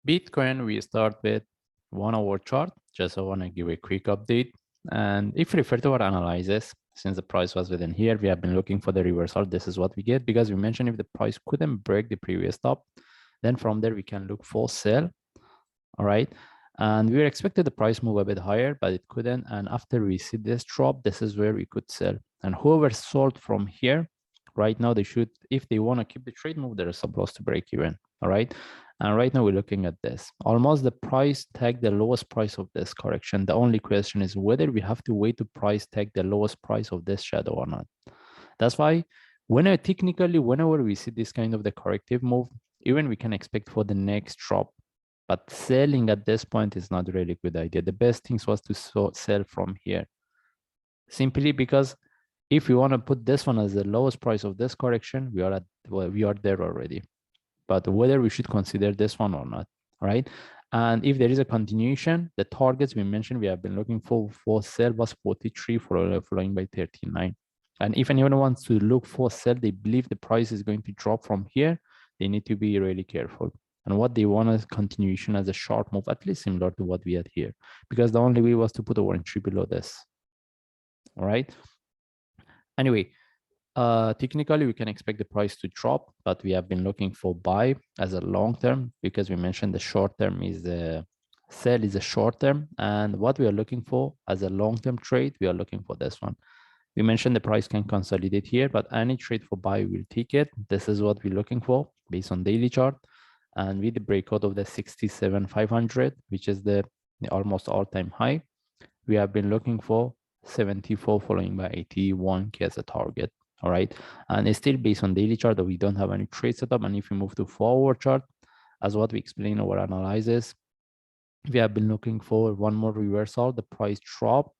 Bitcoin, we start with 1 hour chart. Just I want to give a quick update. And if you refer to our analysis, since the price was within here, we have been looking for the reversal. This is what we get because we mentioned if the price couldn't break the previous top, then from there we can look for sell. All right. And we were expected the price move a bit higher, but it couldn't. And after we see this drop, this is where we could sell. And whoever sold from here, right now they should, if they want to keep the trade move, they're supposed to break even. All right. And right now we're looking at this. Almost the price tag the lowest price of this correction. The only question is whether we have to wait to price tag the lowest price of this shadow or not. That's why technically, whenever we see this kind of the corrective move, even we can expect for the next drop. But selling at this point is not really a good idea. The best thing was to sell from here. Simply because if we want to put this one as the lowest price of this correction, we are there already. But whether we should consider this one or not, right? And if there is a continuation, the targets we mentioned we have been looking for sell was 43 following by 39. And if anyone wants to look for sell, they believe the price is going to drop from here, they need to be really careful. And what they want is continuation as a short move, at least similar to what we had here, because the only way was to put our entry below this. All right. Anyway, technically we can expect the price to drop, but we have been looking for buy as a long term because we mentioned the short term is the sell is a short term, and what we are looking for as a long term trade, we are looking for this one. We mentioned the price can consolidate here, but any trade for buy will take it. This is what we're looking for based on daily chart. And with the breakout of the 67,500, which is the almost all-time high, we have been looking for 74 following by 81K as a target. All right. And it's still based on daily chart that we don't have any trade setup. And if we move to forward chart, as what we explain our analysis, we have been looking for one more reversal, the price drop.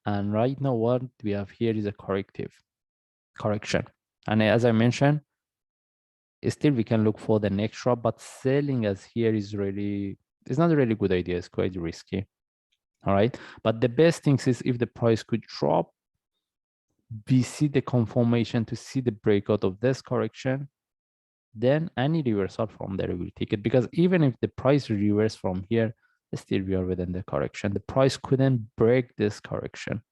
And right now what we have here is a correction. And as I mentioned, still we can look for the next drop, but selling as here is really, it's not a really good idea. It's quite risky. All right. But the best thing is if the price could drop, we see the confirmation to see the breakout of this correction, then any reversal from there will take it, because even if the price reverse from here, still we are within the correction. The price couldn't break this correction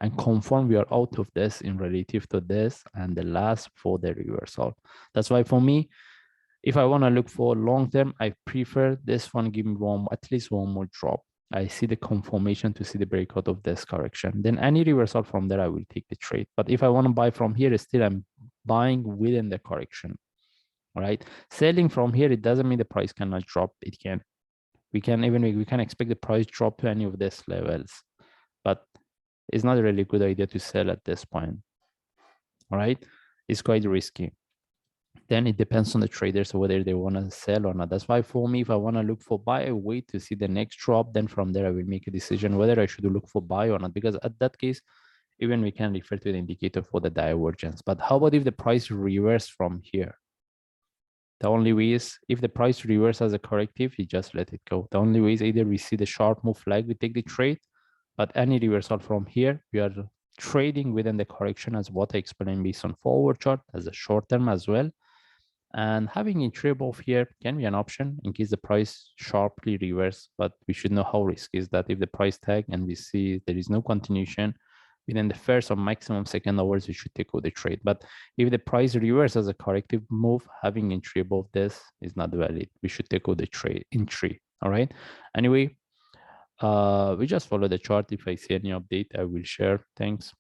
and confirm we are out of this in relative to this and the last for the reversal. That's why for me, if I want to look for long term, I prefer this one, give me at least one more drop. I see the confirmation to see the breakout of this correction. Then any reversal from there, I will take the trade. But if I want to buy from here, still I'm buying within the correction. All right. Selling from here, it doesn't mean the price cannot drop. It can. We can expect the price drop to any of these levels, but it's not a really good idea to sell at this point. All right. It's quite risky. Then it depends on the traders whether they want to sell or not. That's why for me, if I want to look for buy, I wait to see the next drop. Then from there, I will make a decision whether I should look for buy or not. Because at that case, even we can refer to the indicator for the divergence. But how about if the price reverse from here? The only way is if the price reverse as a corrective, you just let it go. The only way is either we see the sharp move flag, we take the trade, but any reversal from here, we are trading within the correction as what I explained based on forward chart as a short term as well. And having a trade off here can be an option in case the price sharply reverse, but we should know how risky is that if the price tag and we see there is no continuation within the first or maximum second hours, we should take out the trade. But if the price reverse as a corrective move, having entry above this is not valid. We should take out the trade entry. All right. Anyway, we just follow the chart. If I see any update, I will share. Thanks.